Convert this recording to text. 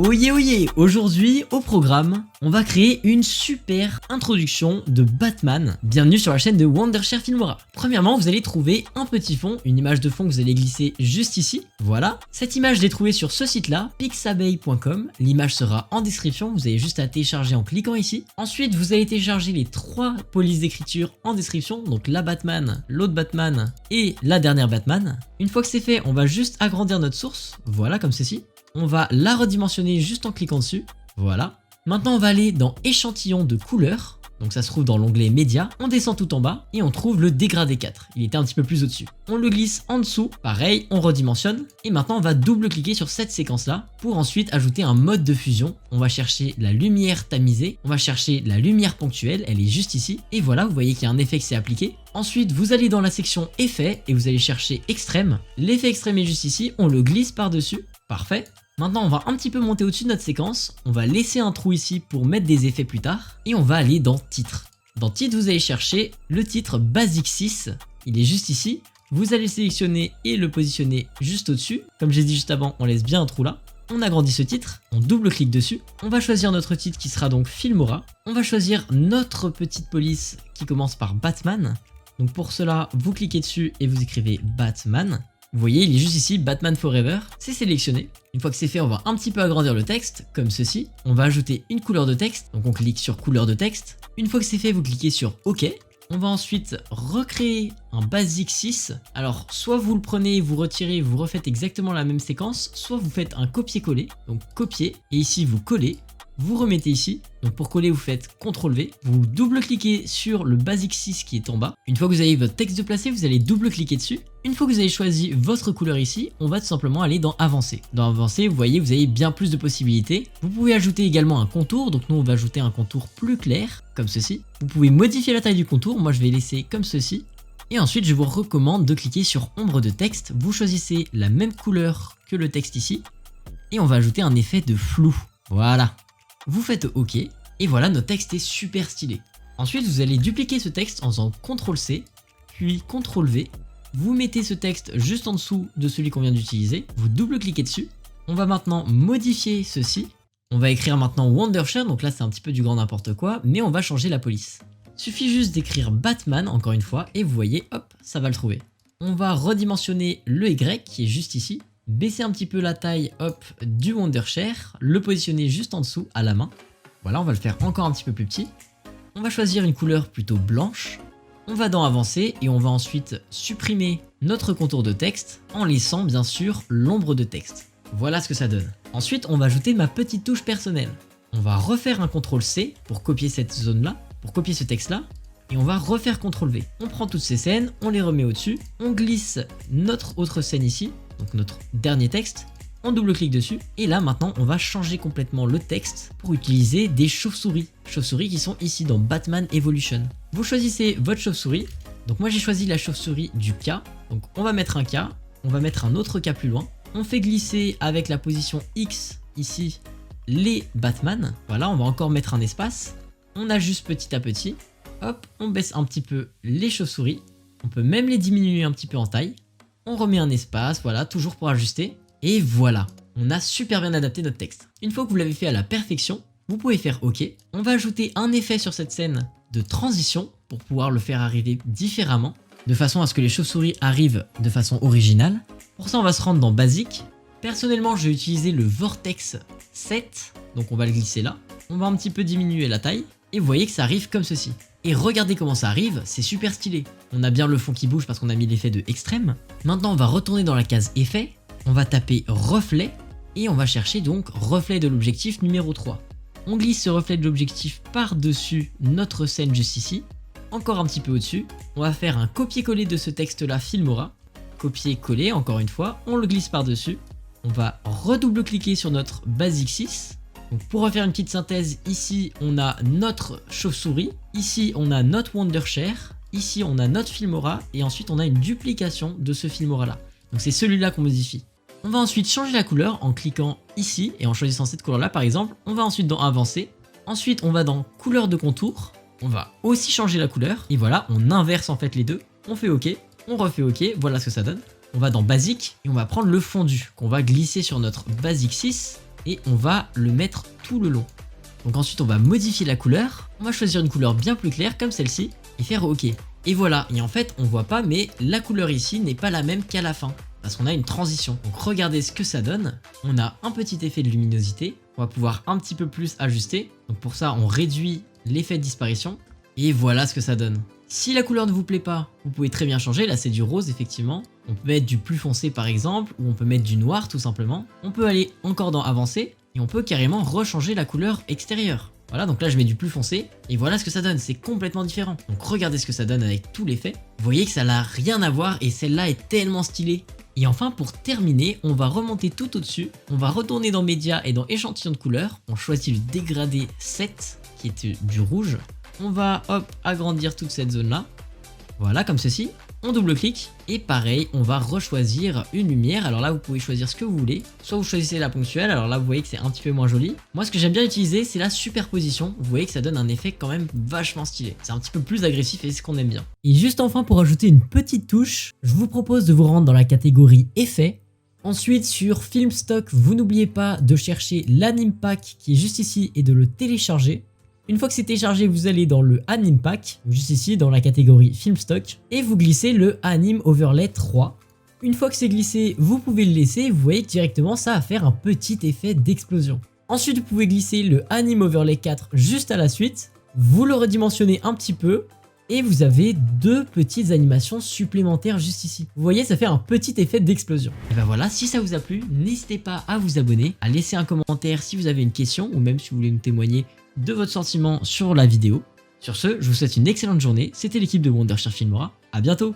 Oyez oyez, aujourd'hui au programme, on va créer une super introduction de Batman. Bienvenue sur la chaîne de Wondershare Filmora. Premièrement, vous allez trouver un petit fond, une image de fond que vous allez glisser juste ici. Voilà, cette image je l'ai trouvée sur ce site-là, pixabay.com. L'image sera en description, vous avez juste à télécharger en cliquant ici. Ensuite, vous allez télécharger les 3 polices d'écriture en description, donc la Batman, l'autre Batman et la dernière Batman. Une fois que c'est fait, on va juste agrandir notre source, voilà comme ceci. On va la redimensionner juste en cliquant dessus, voilà. Maintenant on va aller dans échantillon de couleurs, donc ça se trouve dans l'onglet média, on descend tout en bas et on trouve le dégradé 4, il était un petit peu plus au-dessus. On le glisse en dessous, pareil, on redimensionne, et maintenant on va double-cliquer sur cette séquence-là, pour ensuite ajouter un mode de fusion. On va chercher la lumière tamisée, on va chercher la lumière ponctuelle, elle est juste ici, et voilà, vous voyez qu'il y a un effet qui s'est appliqué. Ensuite, vous allez dans la section effets, et vous allez chercher extrême. L'effet extrême est juste ici, on le glisse par-dessus, parfait. Maintenant, on va un petit peu monter au-dessus de notre séquence, on va laisser un trou ici pour mettre des effets plus tard, et on va aller dans titre. Dans titre, vous allez chercher le titre Basic 6, il est juste ici, vous allez le sélectionner et le positionner juste au-dessus. Comme j'ai dit juste avant, on laisse bien un trou là. On agrandit ce titre, on double-clique dessus, on va choisir notre titre qui sera donc Filmora, on va choisir notre petite police qui commence par Batman. Donc pour cela, vous cliquez dessus et vous écrivez Batman. Vous voyez, il est juste ici, Batman Forever, c'est sélectionné. Une fois que c'est fait, on va un petit peu agrandir le texte, comme ceci. On va ajouter une couleur de texte, donc on clique sur couleur de texte. Une fois que c'est fait, vous cliquez sur OK. On va ensuite recréer un Basic 6. Alors, soit vous le prenez, vous retirez, vous refaites exactement la même séquence, soit vous faites un copier-coller, donc copier, et ici vous collez. Vous remettez ici, donc pour coller vous faites CTRL-V, vous double-cliquez sur le Basic 6 qui est en bas. Une fois que vous avez votre texte de placé, vous allez double-cliquer dessus. Une fois que vous avez choisi votre couleur ici, on va tout simplement aller dans Avancer. Dans Avancer, vous voyez, vous avez bien plus de possibilités. Vous pouvez ajouter également un contour, donc nous on va ajouter un contour plus clair, comme ceci. Vous pouvez modifier la taille du contour, moi je vais laisser comme ceci. Et ensuite, je vous recommande de cliquer sur Ombre de texte. Vous choisissez la même couleur que le texte ici. Et on va ajouter un effet de flou. Voilà. Vous faites OK, et voilà, notre texte est super stylé. Ensuite, vous allez dupliquer ce texte en faisant CTRL-C, puis CTRL-V. Vous mettez ce texte juste en dessous de celui qu'on vient d'utiliser, vous double-cliquez dessus. On va maintenant modifier ceci. On va écrire maintenant Wondershare, donc là c'est un petit peu du grand n'importe quoi, mais on va changer la police. Suffit juste d'écrire Batman, encore une fois, et vous voyez, hop, ça va le trouver. On va redimensionner le Y, qui est juste ici. Baisser un petit peu la taille hop, du Wondershare, le positionner juste en dessous à la main. Voilà, on va le faire encore un petit peu plus petit. On va choisir une couleur plutôt blanche. On va dans Avancer et on va ensuite supprimer notre contour de texte en laissant bien sûr l'ombre de texte. Voilà ce que ça donne. Ensuite, on va ajouter ma petite touche personnelle. On va refaire un CTRL-C pour copier cette zone-là, pour copier ce texte-là. Et on va refaire CTRL-V. On prend toutes ces scènes, on les remet au-dessus. On glisse notre autre scène ici. Donc notre dernier texte, on double-clique dessus, et là maintenant on va changer complètement le texte pour utiliser des chauves-souris. Chauves-souris qui sont ici dans Batman Evolution. Vous choisissez votre chauve-souris, donc moi j'ai choisi la chauve-souris du K, donc on va mettre un K, on va mettre un autre K plus loin, on fait glisser avec la position X ici les Batman, voilà on va encore mettre un espace, on ajuste petit à petit, hop, on baisse un petit peu les chauves-souris, on peut même les diminuer un petit peu en taille. On remet un espace, voilà, toujours pour ajuster. Et voilà, on a super bien adapté notre texte. Une fois que vous l'avez fait à la perfection, vous pouvez faire OK. On va ajouter un effet sur cette scène de transition pour pouvoir le faire arriver différemment, de façon à ce que les chauves-souris arrivent de façon originale. Pour ça, on va se rendre dans Basic. Personnellement, je vais utiliser le Vortex 7, donc on va le glisser là. On va un petit peu diminuer la taille, et vous voyez que ça arrive comme ceci. Et regardez comment ça arrive, c'est super stylé. On a bien le fond qui bouge parce qu'on a mis l'effet de extrême. Maintenant, on va retourner dans la case effet. On va taper reflet et on va chercher donc reflet de l'objectif numéro 3. On glisse ce reflet de l'objectif par-dessus notre scène juste ici. Encore un petit peu au-dessus. On va faire un copier-coller de ce texte-là Filmora. Copier-coller, encore une fois. On le glisse par-dessus. On va redouble-cliquer sur notre Basic 6. Donc pour refaire une petite synthèse, ici on a notre chauve-souris, ici on a notre Wondershare, ici on a notre Filmora et ensuite on a une duplication de ce Filmora là. Donc c'est celui-là qu'on modifie. On va ensuite changer la couleur en cliquant ici et en choisissant cette couleur là par exemple. On va ensuite dans Avancer, ensuite on va dans Couleur de contour, on va aussi changer la couleur et voilà, on inverse en fait les deux. On fait OK, on refait OK, voilà ce que ça donne. On va dans Basic et on va prendre le fondu qu'on va glisser sur notre Basic 6. et on va le mettre tout le long. Donc ensuite on va modifier la couleur, on va choisir une couleur bien plus claire comme celle-ci et faire OK. Et voilà, et en fait on voit pas mais la couleur ici n'est pas la même qu'à la fin parce qu'on a une transition. Donc regardez ce que ça donne, on a un petit effet de luminosité, on va pouvoir un petit peu plus ajuster. Donc pour ça on réduit l'effet de disparition et voilà ce que ça donne. Si la couleur ne vous plaît pas, vous pouvez très bien changer, là c'est du rose effectivement. On peut mettre du plus foncé par exemple, ou on peut mettre du noir tout simplement. On peut aller encore dans avancer, et on peut carrément rechanger la couleur extérieure. Voilà, donc là je mets du plus foncé, et voilà ce que ça donne, c'est complètement différent. Donc regardez ce que ça donne avec tout l'effet. Vous voyez que ça n'a rien à voir, et celle-là est tellement stylée. Et enfin pour terminer, on va remonter tout au-dessus, on va retourner dans médias et dans échantillon de couleurs, on choisit le dégradé 7, qui est du rouge. On va hop agrandir toute cette zone là, voilà comme ceci, on double-clique et pareil on va rechoisir une lumière. Alors là vous pouvez choisir ce que vous voulez, soit vous choisissez la ponctuelle, alors là vous voyez que c'est un petit peu moins joli. Moi ce que j'aime bien utiliser c'est la superposition, vous voyez que ça donne un effet quand même vachement stylé, c'est un petit peu plus agressif et c'est ce qu'on aime bien. Et juste enfin pour ajouter une petite touche, je vous propose de vous rendre dans la catégorie effets. Ensuite sur Filmstock, vous n'oubliez pas de chercher l'anime pack qui est juste ici et de le télécharger. Une fois que c'est téléchargé, vous allez dans le Anime Pack, juste ici dans la catégorie Filmstock, et vous glissez le Anime Overlay 3. Une fois que c'est glissé, vous pouvez le laisser, vous voyez que directement ça va faire un petit effet d'explosion. Ensuite, vous pouvez glisser le Anime Overlay 4 juste à la suite, vous le redimensionnez un petit peu, et vous avez deux petites animations supplémentaires juste ici. Vous voyez, ça fait un petit effet d'explosion. Et ben voilà, si ça vous a plu, n'hésitez pas à vous abonner, à laisser un commentaire si vous avez une question, ou même si vous voulez nous témoigner de votre sentiment sur la vidéo. Sur ce, je vous souhaite une excellente journée, c'était l'équipe de Wondershare Filmora, à bientôt.